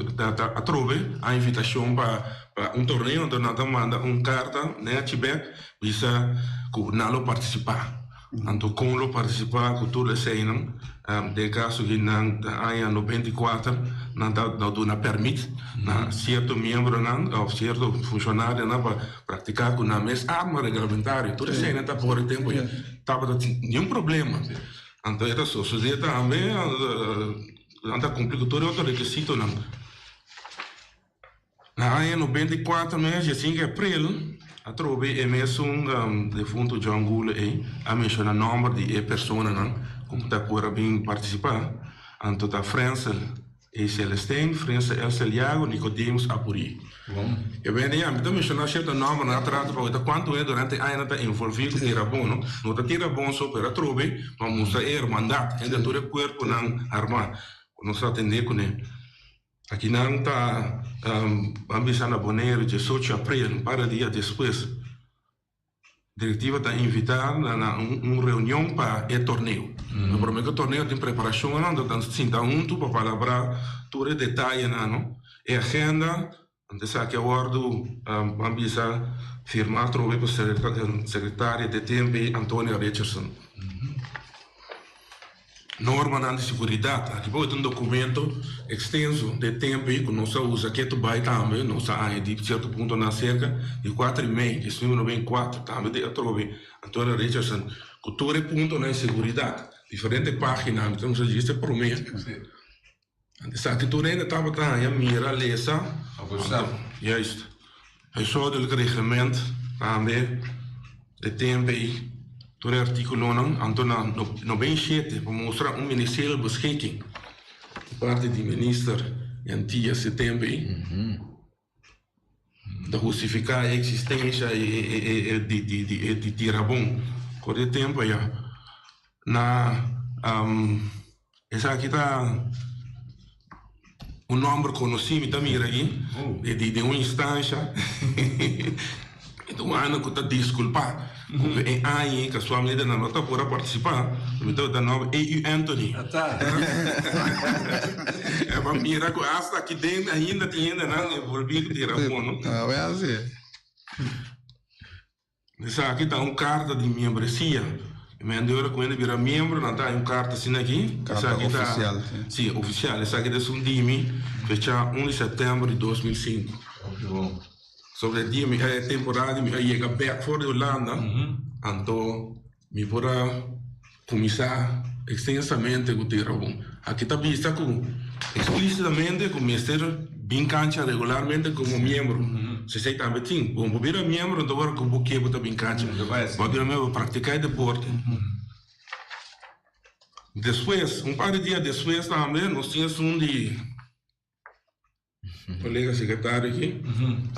a trove a invitação para torneio onde nós manda carta, né, tiver, visa que não participar. Então, com lo participar, com tudo isso aí, de caso que não há 94, não dá permite, certo membro, ou certo funcionário, para praticar com a mesma arma regulamentar, tudo isso aí não está por tempo, estava nenhum problema. Então, essa sociedade também anda complicando todo outro requisito. Na ano 94, dia 5 de abril, a trove é mesmo de fundo John Gulo a mencionar o número de pessoas que podem participar. Então, a França e Celestine, França El Celiago, Nicodemus Apuri. E bem, então mencionar certo nome na trata para quanto é durante a ano envolvido com o bom, não tira bom só para trove, mas mostra mandato, ainda todo o corpo não armado, não se atender com ele. Aqui não está ambiciando a Bonaire 18 de abril, para dia depois. A diretiva está invitando a uma reunião para o torneio. No primeiro torneio tem preparação, então sinta junto para falar todo o detalhe, e a agenda, antes aqui agora, vamos firmar para o secretário de tempo, Antônio Richardson. Norma de segurança, aqui pode ter documento extenso de tempo que nós usamos aqui também, nós há de certo ponto na cerca de 4 e-mail, de 1994, também de trove Antônio Richardson, que todo ponto na segurança, diferentes páginas, então se diz por mês. Antes aqui tudo ainda estava a mira, lesa, é isso. É só do regulamento, também, de tempo aí. Todo o artigo não bem cheio para mostrar ministério beschikking parte do ministro em dia setembro de justificar a existência de tirabom por o tempo já essa aqui está nome conhecido também aqui de uma instância então ano que está desculpar em aí que a sua medida não está por participar então da nova EU Anthony é uma mira que hasta aqui dentro ainda não envolvido de rapono é assim essa aqui está carta de membresia Mandora quando vira membro não está carta assim aqui essa aqui oficial sim oficial essa aqui é um dimi fecha 1 de setembro de 2005 sobre o dia a temporada me chega back for the Holanda então me pora começar extensamente com o tirabum aqui está vista com explicitamente com ministério bem cancha regularmente como membro se sei também tem como vira membro então agora com o que está bem cancha vai vir mesmo praticar deporte depois par de dias depois também nós tínhamos de colega secretário aqui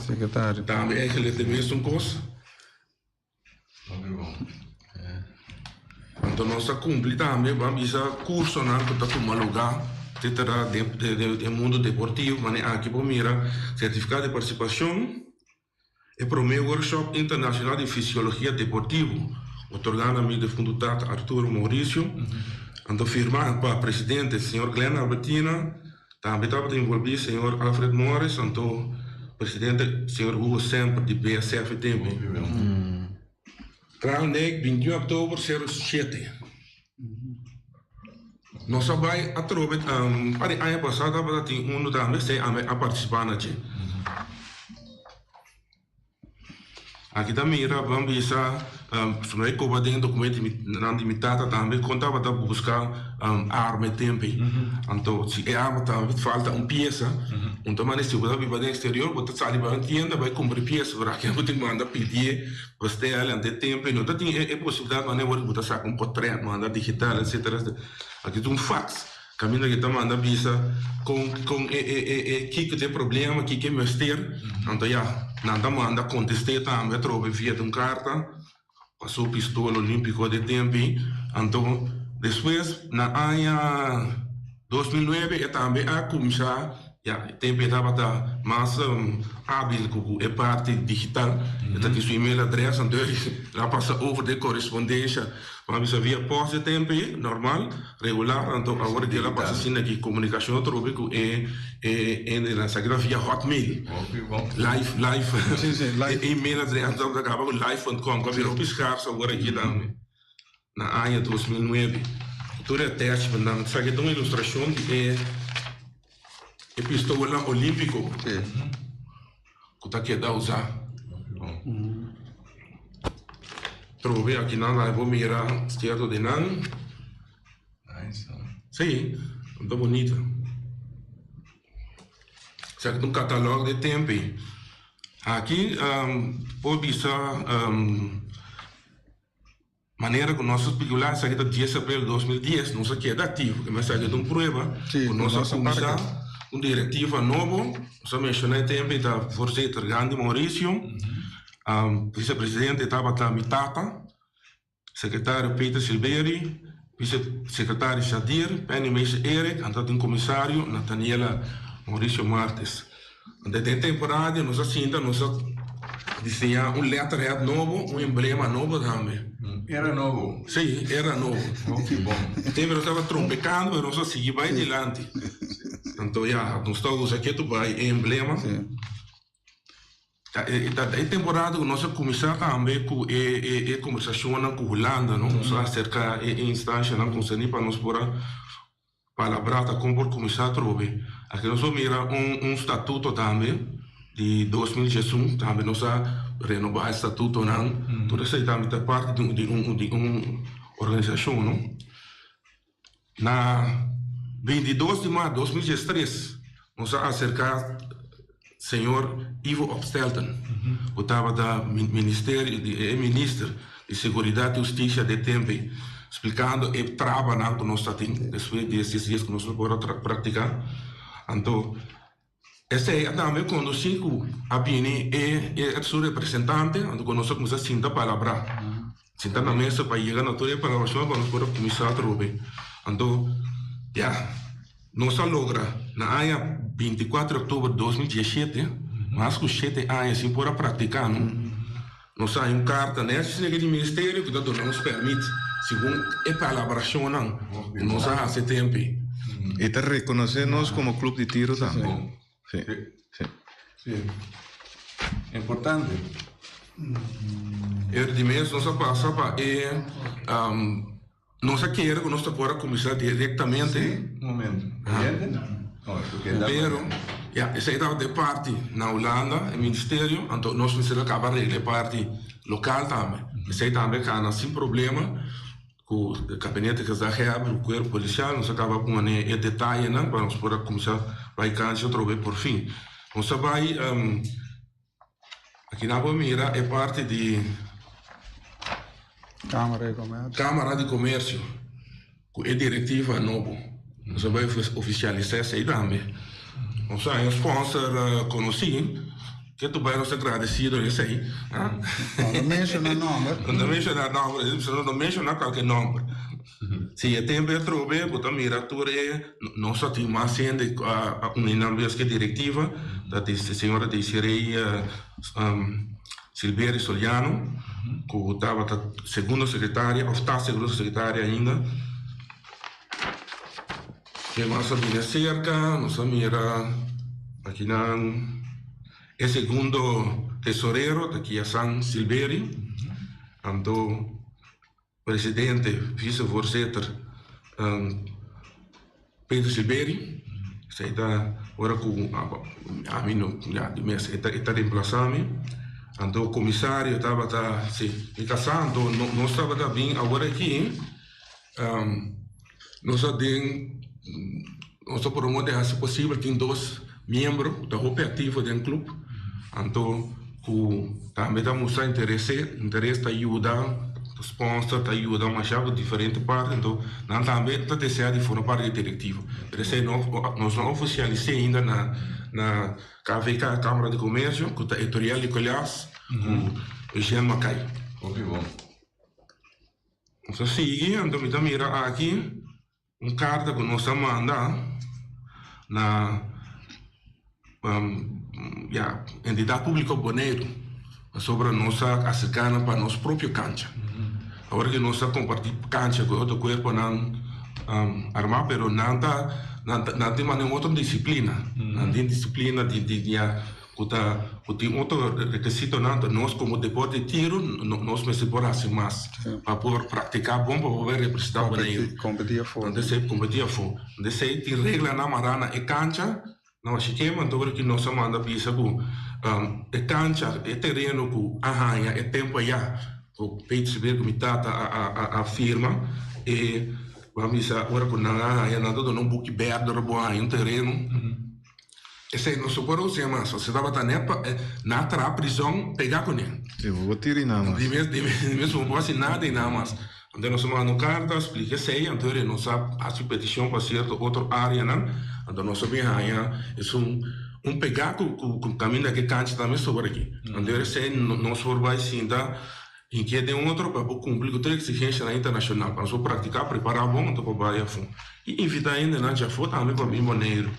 secretário também é que ele tem visto coisa então nós cumprimos também vamos fazer curso que está como lugar de mundo deportivo mas aqui por mira certificado de participação e primeiro workshop internacional de fisiologia deportiva otorgado a mim do fundo Tata Arturo Maurício então firmado para o presidente senhor Glenn Albertina também estava envolvido o senhor Alfred Morris, então presidente, senhor Hugo Sempre, de BSF tempo. Kralnek, 21 oktober 07. Nós vai a trovet para a ano passado para ter também sei a participar na gente. Aqui também era vamos ver sobre como tem documento não limitado também contava da buscar arma tempo. Então se é arma também falta peça, então mas se você vai para o exterior você sai para a tienda vai comprar peça para que você manda pedir você ela ante tempo não tem é possibilidade mas não você saca portrait manda digital etc. Aqui tem fax caminho que manda visa com que tem problema que mester então já nada manda contestar também trove via de carta passou pistola olímpico de tempo então depois na ano 2009 eu também a começar já tempo estava mais hábil com a parte digital então que sua e-mail address então lá passa over de correspondência vamos via post tempo normal regular então agora que ela passa assim aqui comunicação trove com na sagrada via hotmail live e-mail address então acaba com live.com que virou piscar agora aqui na ano 2009 tudo é teste então sabe uma ilustração que é pistola olímpico que tá querendo usar trove aqui na live vou mirar certo de não sim muito bonita certo um catálogo de tempo aqui pode ser maneira que nós especulares aqui da 10 de abril de 2010 não sei que é ativo mas aqui de uma prova que nós começar diretiva novo, só mencionei também da Força Grande Maurício, vice-presidente estava da Mitata, secretário Peter Silveri, vice-secretário Shadir, Penny Meise Eric, então comissário Nathaniela Maurício Martes. Dentro da temporada, nós desenhamos letterhead novo, emblema novo também. Era novo? Sim, era novo. Que bom. Tempo nós estava trompecando, mas nós seguimos adiante. Então, já, nós estamos aqui, tu vai, emblema. E temporada, nós começamos também com a conversação com a Holanda, não? Nós acerca de instância, não conseguimos para nós por palabrata como por começar a trovar. Aqui nós vamos estatuto também, de 2016, também nós renovar o estatuto, não? Tudo isso também é parte de uma organização, não? Na 22 de março de 2013, nós acercar senhor Ivo Opstelten, que estava da Ministério Ministro de Seguridade e Justiça de tempo, explicando o trabalho que nós temos depois desses dias que nós podemos praticar. Então, essa é também quando a Bini é seu representante, quando nós começamos a sentar a palavra, sentar na mesa para chegar na tua palavra, quando nós podemos começar a trocar. Então, já, nós logramos, na ano 24 de outubro de 2017, mais que 7 anos, assim, para praticar, nós saímos carta nesse ministério que nos permite, segundo a palabração, nós há tempo. E te reconhecemos como clube de tiro também. Sim. Sim. É importante. De mês, nós passamos para nós queremos que nós podemos começar diretamente. Um momento. Pero, essa estava de parte na Holanda, o Ministério, então nós precisamos acabar de parte local também. Essa também está sem problema, com o gabinete que está reabre, o corpo policial, nós acabamos com o detalhe, para nós poder começar a cantar outra vez por fim. Nós vai, aqui na Bomira, é parte de Câmara de Comércio, com a diretiva nova. Nós vamos oficializar isso aí também. Nós somos um sponsor conhecido, que tu vai nos agradecido isso aí. Não menciona nome. Não menciona nome, não menciona qualquer nome. Se é tempo de trocar, porque a miratura não só tem mais sendo uma vez diretiva, da senhora de Sireia Silveira Soliano, que estava segunda secretária, ou está segunda secretária ainda. Que mais sabia cerca, nós mira aqui na é segundo tesoureiro daqui a San Silveri, Anto presidente, vicevoorzitter Peter Silberi, sei da ora com a mim já de mês está reemplaçando. Anto commissario estava tá sim, e casando não estava tá bem agora aqui. Nós promovemos se possível tem 2 membros da operativa do clube. Então, também está mostrando interesse de ajudar, sponsor, de ajudar uma chave de diferentes partes. Então, nós também está desejando de formar parte diretiva. Por isso, nós não oficializamos ainda na KVK, Câmara de Comércio, com a editorial de Colhas, com o Jean Macai. Ok, bom. Então, seguindo, então, mira aqui, carta que nós mandamos na entidade pública Boneiro sobre a nossa acercana para nosso próprio cancha. Agora que nós compartilhamos cancha com outro corpo não armado, pero não tem nenhuma outra disciplina. Não tem disciplina de tem outro requisito, nós como deporte de tiro, nós me separamos mais para poder praticar bom, para poder representar o Boneiro. Competir fora. Onde se competir fora. Onde se tem regra na marana e cancha, não esquema, então que nós manda pisa com e cancha, e terreno com arranha, e tempo já, o peito se vê como a firma, e vamos agora com a arranha, não buque verde, um terreno. Esse é nosso corpo, mas você estava na prisão, pegar com ele. Eu vou tirar nada mais. De mesmo, não pode nada e nada mais. Então, nós mandamos carta, explica isso aí, então, nós sabemos a petição para certa outra área, não? Então, nós sabemos é pegar com o caminho daquele canto também sobre aqui. Então, esse aí, nós vamos sim dar em que de outro para cumprir com toda a exigência internacional, para nós praticar, preparar bom, então, para a fundo. E invitar ainda, não, já foi também para o Boneiro.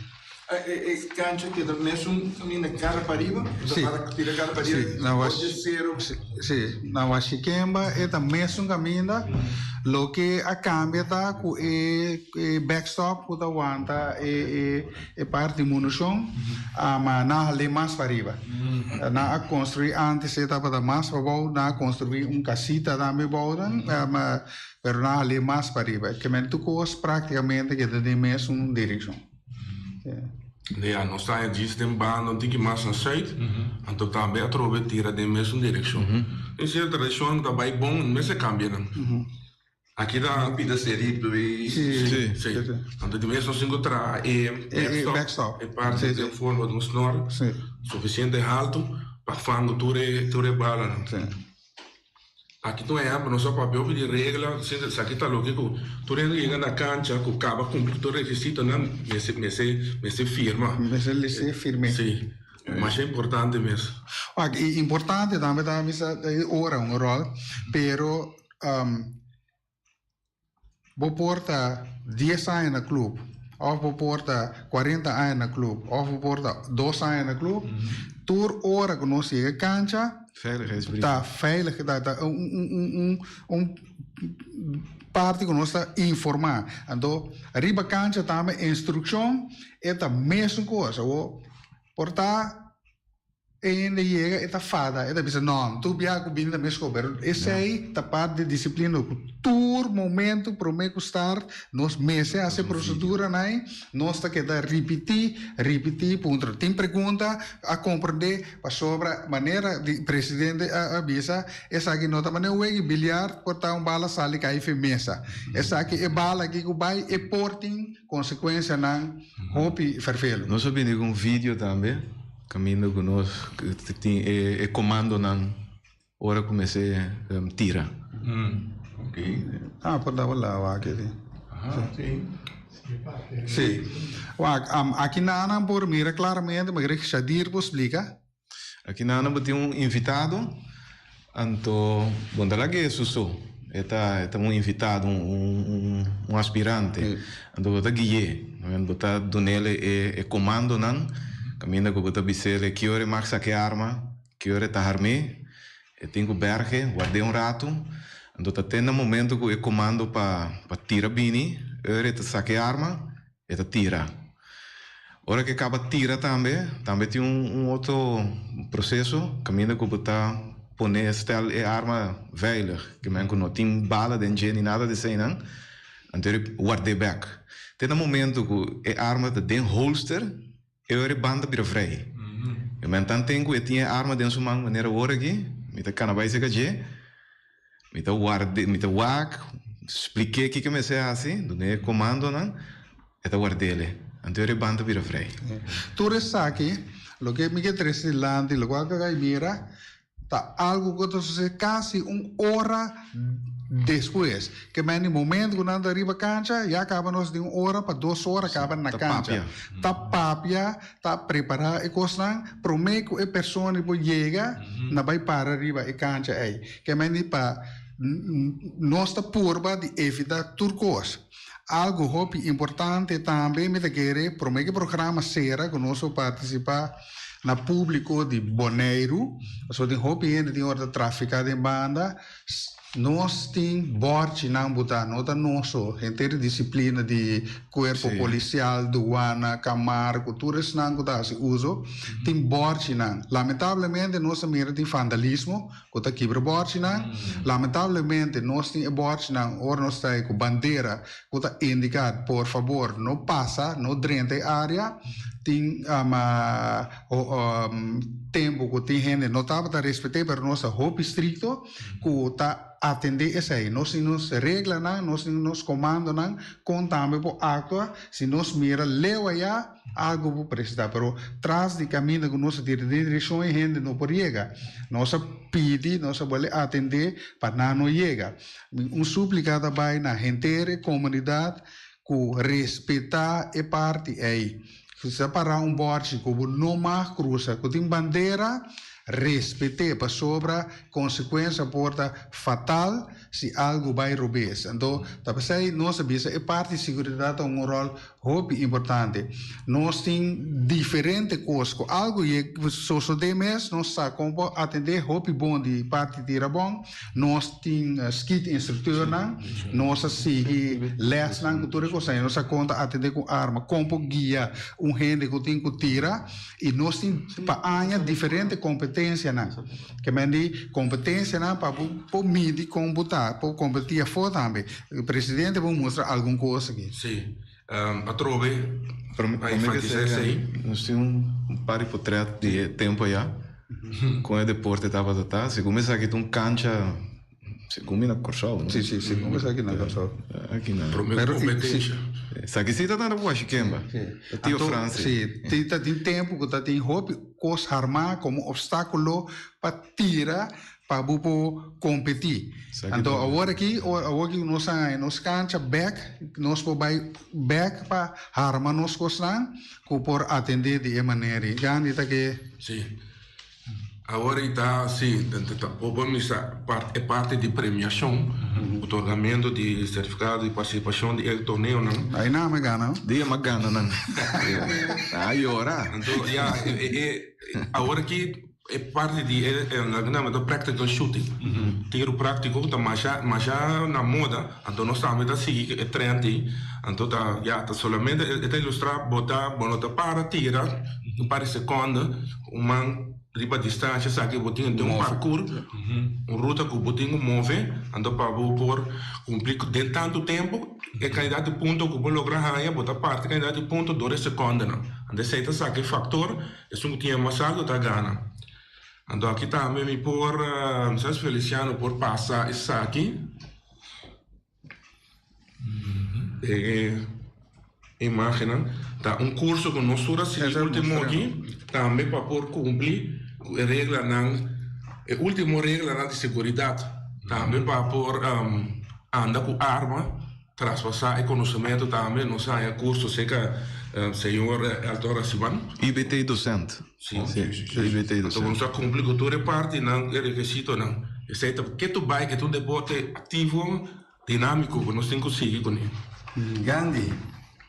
Cancha que mesmo caminha cara para riba, para tirar cara para riba, sim, na Washikemba é também mesmo caminho, lo que a cambia tá com backstop com a wanta e parte de munição, mas na ali mais para riba, na construir antes etapa da mais para baixo, na construir casita também baixo, mas pero na ali mais para riba, que me tu cost praticamente que tem mesmo direção. Ja, nós estamos dizendo que não tem que mais na site, então também a trova tira de mesma direção. Em certa direção também bom, mas se cambia não. Aqui dá pida serito e sim. Então de mesmo se encontrar backstop, é parte da forma de um snor, suficiente alto para fango ture bala não. Aqui não é, mas só papel de regra, se aqui está lógico, tu chega na cancha, com o cabo cumprir todo requisito, não, me se firma. Me se firme. Sim, mas é importante mesmo. Importante também ora rol, pero vou porta 10 anos no clube, ou vou porta 40 anos no clube, ou vou porta 2 anos no clube, toda hora que nós chega cancha, está veilig, está parte que nós está informar. Então, arriba cancha também instrução é a mesma coisa. Portar ainda chega é fada, é pensa não, tu viaja com bem da mesma coisa. Esse aí tá parte de disciplina. Todo momento para me custar, nós meses essa procedura né, nós tá que dar repetir, ponto. Tem pergunta a compreender para sobre a maneira de presidente avisa, essa aqui não tá maneira o bilhar portar bala sali cai mesa. Essa aqui é bala aqui que vai e porting consequência não, hopi ferfelo. Nós sabemos um vídeo também. Caminho conosco, que comando não, hora comecei a tirar. Ok. Por dar lá, aquele. Sim. Aqui na Ana, por mira claramente, mas que Shadir vos explica. Aqui na Ana, tem invitado, então, bom, lá que é isso. Está invitado, aspirante, então, está guié, está donele comando não. Caminho que você bisele que hora mais saque arma, que hora tá armé, tenho berge, guardei rato, então tá tendo momento que eu comando para tirar bini, hora tá saque arma, e tá tira. Hora que acaba tira também tem outro processo, caminho que você poner stel e arma veilig. Que men não tem bala dentro nem nada de sei não. Então eu guardei back. Tem um momento que a arma tem holster, eu era banda para vrij. Eu mentan tenho eu tinha arma dentro de uma maneira hora aqui, me tá canabais que je, me tá guardei, me tá wak, expliquei que me sei assim, do né comando não, eu tá guardei ele. Então eu era banda para vrij. Tu resaki, lo que me quer lá, lo que mira, tá algo que tu quase hora depois, que no momento que nós arriba a cancha, já acabamos de 1 hora para 2 horas, acabamos na cancha. Tá papia, tá preparar e coisa, prometo que a pessoa que chega, não vai para arriba a cancha aí. Que para nossa purba de evitar turcos. Algo hobby importante também, me querer, prometo que o programa será que nós participar na público de Bonaire, só tem hobby de hora de tráfico de banda. Nós temos borte não botar nota nosso inteira disciplina de corpo policial, doana, camar, culturas não botar se uso tem borte não. Lamentavelmente nós mira tem vandalismo, que tá quebra borte não. Lamentavelmente nós tem borte não. Ora nós está com bandeira, que tá indicado por favor não passa, não drente área. Tem tempo que tem gente não estava a respeitar para nossa roupa estricto que tá atender essa aí. Nós nos regla não, nós nos comando não, contamos por acto, se nós mira leu aí algo por prestar, pero tras de caminho que nós direção e gente não por chegar. Nós pede, nós vale atender para não chegar. Suplicado vai na inteira comunidade que respeitar e parte aí. Se separar bordo como não mais cruza, que tem bandeira, respeite para sobra consequência porta fatal se algo vai roubar. Então, também nós sabemos que parte de segurança tem rol muito importante. Nós temos diferentes coisas. Algo que só de mês nós sabemos atender muito bom de parte de Rabon. Nós temos skit instrutor, nós seguimos les na cultura coisa, nós conta atender com arma, como guia, gente que tem que tirar e nós temos para diferentes competências que mendi competência para medir computar, para competir fora também. O presidente vai mostrar alguma coisa aqui. Sim. A trove, a enfatizar isso aí. Nós temos par de portretos de tempo já. Com o deporte estava a estar. Se começa aqui tem cancha, se começa na Corsol. Sim, se começa aqui na Corsol. Aqui na. Pero competência. Aqui se está na Washington. Tio Francis. Sim, tem tempo que tem roupa, coisa armada como obstáculo para tirar para competir. Então agora aqui nós cancha back, nós vai back para armar nós coisas que por atender de maneira. Já está que. Sim. Agora está, sim, é parte de premiação, otorgamento de certificado de participação de torneio, não? Aí não me gana. Dia me gana, não? Aí ora. Então, agora que é parte de practical shooting. Tiro prático, mas já na moda, então nós estamos a seguir o trend, então tá somente é ilustrar, botar para tirar, para segundo, uma riba distância, sabe que botinho tem parkour, ruta que o botinho move, então para por cumprir de tanto tempo, é quantidade de ponto que vou lograr aí, botar parte quantidade de ponto 2 segundos, não. Então se sabe que factor, é um tinha mais alto da gana. Então aqui também me por, não sei se Feliciano por passar isso aqui. Imagina, tá curso que nós suramos último aqui, também para por cumprir a regra a última regra de segurança, também para por andar com arma, traspassar o conhecimento também, não sai curso seca senhor Altora Sivan. IBT docente. Sim, IBT docente. Então vamos a cumprir com toda parte, não é requisito não. Exceto que tu vai, que tu deporte ativo, dinâmico, que nós temos que seguir com ele. Gandhi,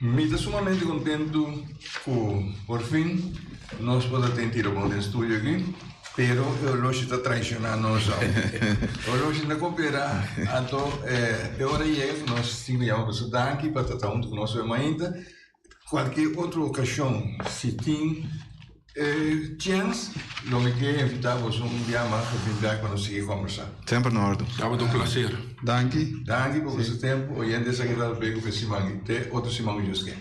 me estou sumamente contento que, por fim, nós podemos ter um bom estúdio aqui, pero o Loshi está traicionando nós. O Loshi não coopera, então, agora nós tínhamos o Danke para estar junto com nós ainda. Qualquer outra ocasião, se tem Chance, lo que invitamos un día más a brindar cuando sigue conversando. Sempre no ordem. Ja, wat een placer. Dank je. Dank por esse tempo. Oyentes aqui da Bego que se mangue. Te outro se mangue jusque.